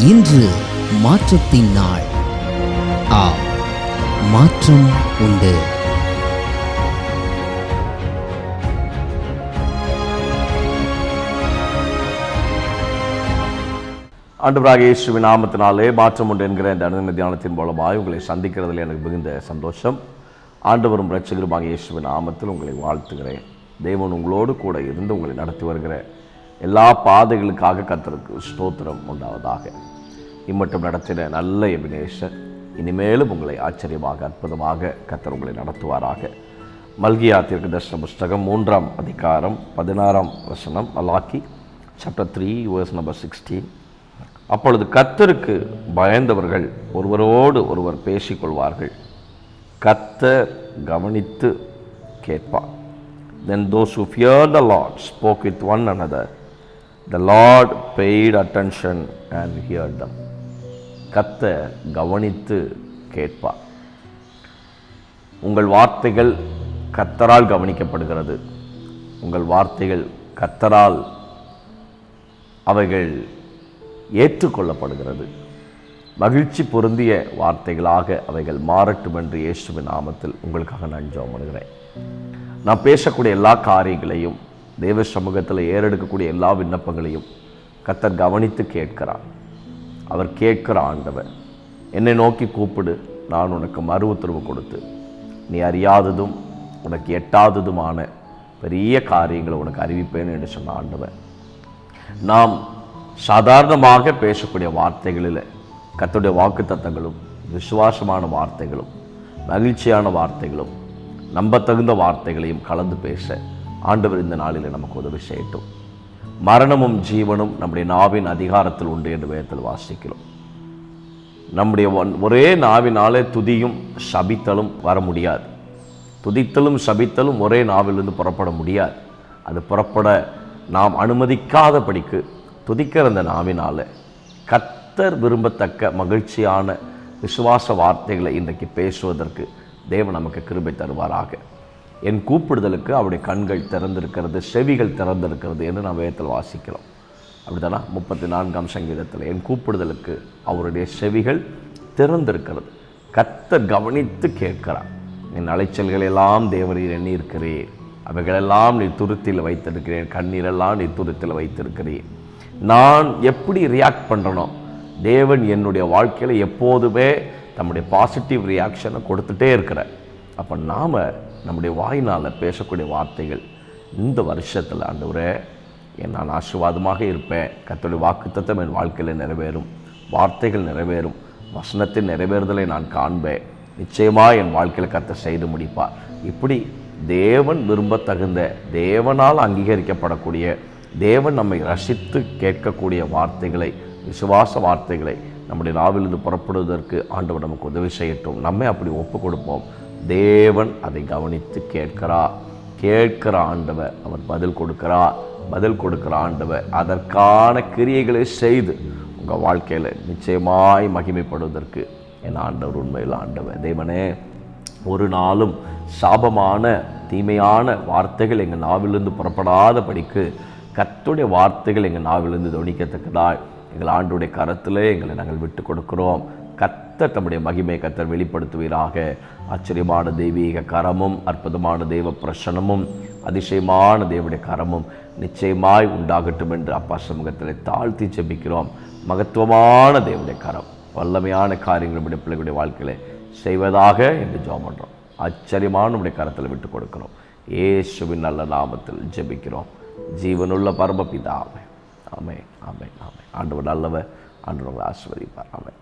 இன்று மாற்றத்தின் நாள். மாற்றம் உண்டு. ஆண்டவராகிய இயேசுவின் நாமத்தினாலே மாற்றம் உண்டு என்கிற இந்த அனுதின தியானத்தின் மூலமாக உங்களை சந்திக்கிறதில் எனக்கு மிகுந்த சந்தோஷம். ஆண்டவரும் இரட்சகருமாகிய இயேசுவின் நாமத்தில் உங்களை வாழ்த்துகிறேன். தேவன் உங்களோடு கூட இருந்து உங்களை நடத்தி வருகிற எல்லா பாதைகளுக்காக கர்த்தருக்கு ஸ்தோத்திரம் உண்டாவதாக. இம்மட்டும் நடத்தின நல்ல எபினேசர் இனிமேலும் உங்களை ஆச்சரியமாக அற்புதமாக கர்த்தர் உங்களை நடத்துவாராக. மல்கியா தீர்க்கதரிசன புஸ்தகம் 3ஆம் அதிகாரம் 16ஆம் வசனம். Malachi chapter 3 verse number 16. அப்பொழுது கர்த்தருக்கு பயந்தவர்கள் ஒருவரோடு ஒருவர் பேசிக்கொள்வார்கள், கர்த்தர் கவனித்து கேட்பார். Then those who feared the Lord spoke with one another. The Lord paid attention and heard them. கர்த்தர் கவனித்து கேட்பார். உங்கள் வார்த்தைகள் கர்த்தரால் கவனிக்கப்படுகிறது. உங்கள் வார்த்தைகள் கர்த்தரால் அவைகள் ஏற்றுக்கொள்ளப்படுகிறது. மகிழ்ச்சி பொருந்திய வார்த்தைகளாக அவைகள் மாறட்டும் என்று இயேசுவின் நாமத்தில் உங்களுக்காக நான் ஜெபம் பண்ணுகிறேன். நான் பேசக்கூடிய எல்லா காரியங்களையும், தேவ சமூகத்தில் ஏறெடுக்கக்கூடிய எல்லா விண்ணப்பங்களையும் கர்த்தர் கவனித்து கேட்கிறார். அவர் கேட்கிற ஆண்டவர். என்னை நோக்கி கூப்பிடு, நான் உனக்கு மறு உத்தரவு கொடுத்து நீ அறியாததும் உனக்கு எட்டாததுமான பெரிய காரியங்களை உனக்கு அறிவிப்பேன் என்று சொன்ன ஆண்டவர். நாம் சாதாரணமாக பேசக்கூடிய வார்த்தைகளில் கர்த்தருடைய வாக்குத்தத்தங்களும் விசுவாசமான வார்த்தைகளும் மகிழ்ச்சியான வார்த்தைகளும் நம்பத்தகுந்த வார்த்தைகளையும் கலந்து பேச ஆண்டவர் இந்த நாளில் நமக்கு உதவி செய்யட்டும். மரணமும் ஜீவனும் நம்முடைய நாவின் அதிகாரத்தில் உண்டு என்று வேதத்தில் வாசிக்கிறோம். நம்முடைய ஒரே நாவினாலே துதியும் சபித்தலும் வர முடியாது. துதித்தலும் சபித்தலும் ஒரே நாவிலிருந்து புறப்பட முடியாது. அது புறப்பட நாம் அனுமதிக்காதபடிக்கு துதிக்கிற அந்த நாவினால கர்த்தர் விரும்பத்தக்க மகிழ்ச்சியான விசுவாச வார்த்தைகளை இன்றைக்கு பேசுவதற்கு தேவன் நமக்கு கிருபை தருவாராக. என் கூப்பிடுதலுக்கு அவருடைய கண்கள் திறந்திருக்கிறது, செவிகள் திறந்திருக்கிறது என்று நாம் வேதத்தில் வாசிக்கிறோம். அப்படித்தானா? 34ஆம் சங்கீதத்தில் என் கூப்பிடுதலுக்கு அவருடைய செவிகள் திறந்திருக்கிறது. கர்த்தர் கவனித்து கேட்கிறார். என் அலைச்சல்களெல்லாம் தேவரீர் எண்ணி இருக்கிறேன், அவைகளெல்லாம் நீ துருத்தில் வைத்திருக்கிறேன், கண்ணீரெல்லாம் நீ துருத்தில் வைத்திருக்கிறேன். நான் எப்படி ரியாக்ட் பண்ணுறனோ தேவன் என்னுடைய வாழ்க்கையில் எப்போதுமே நம்முடைய பாசிட்டிவ் ரியாக்ஷனை கொடுத்துட்டே இருக்கிறார். அப்போ நாம் நம்முடைய வாயினால் பேசக்கூடிய வார்த்தைகள் இந்த வருஷத்தில் ஆண்டவரே நான் ஆசீர்வாதமாக இருப்பேன், கர்த்தருடைய வாக்குத்தத்தம் என் வாழ்க்கையில் நிறைவேறும், வார்த்தைகள் நிறைவேறும், வசனத்தின் நிறைவேறுதலை நான் காண்பேன், நிச்சயமாக என் வாழ்க்கையில் கர்த்தர் செய்து முடிப்பார். இப்படி தேவன் விரும்பத்தகுந்த, தேவனால் அங்கீகரிக்கப்படக்கூடிய, தேவன் நம்மை ரசித்து கேட்கக்கூடிய வார்த்தைகளை, விசுவாச வார்த்தைகளை நம்முடைய நாவிலிருந்து புறப்படுவதற்கு ஆண்டவர் நமக்கு உதவி செய்யட்டும். நம்மை அப்படி ஒப்பு கொடுப்போம். தேவன் அதை கவனித்து கேட்கிறார். கேட்கிற ஆண்டவர் அவர் பதில் கொடுக்கிறார். பதில் கொடுக்கிற ஆண்டவர் அதற்கான கிரியைகளை செய்து உங்கள் வாழ்க்கையில் நிச்சயமாய் மகிமைப்படுவதற்கு என் ஆண்டவர் உண்மையில் ஆண்டவர். தேவனே, ஒரு நாளும் சாபமான தீமையான வார்த்தைகள் எங்கள் நாவிலிருந்து புறப்படாதபடிக்கு கர்த்தருடைய வார்த்தைகள் எங்கள் நாவிலிருந்து தொனிக்கத்தக்கதாய் எங்கள் ஆண்டுடைய கரத்திலே எங்களை நாங்கள் விட்டு கொடுக்கிறோம். கர்த்தர் தம்முடைய மகிமை கர்த்தர் வெளிப்படுத்துவீராக. ஆச்சரியமான தெய்வீக கரமும் அற்புதமான தெய்வ பிரசனமும் அதிசயமான தேவனுடைய கரமும் நிச்சயமாய் உண்டாகட்டும் என்று அப்பா சமூகத்தில் தாழ்த்தி ஜெபிக்கிறோம். மகத்துவமான தேவனுடைய கரம் வல்லமையான காரியங்களுடைய பிள்ளைகளுடைய வாழ்க்கையில செய்வதாக என்று ஜெபம் பண்ணுறோம். ஆச்சரியமான நம்முடைய கரத்தில் விட்டு கொடுக்கிறோம். இயேசுவின் நல்ல நாமத்தில் ஜெபிக்கிறோம் ஜீவனுள்ள பரமபிதாவே. ஆமென், ஆமென், ஆமென். ஆண்டவர் நல்லவர். ஆண்டவர் ஆசீர்வதிப்பார். ஆமென்.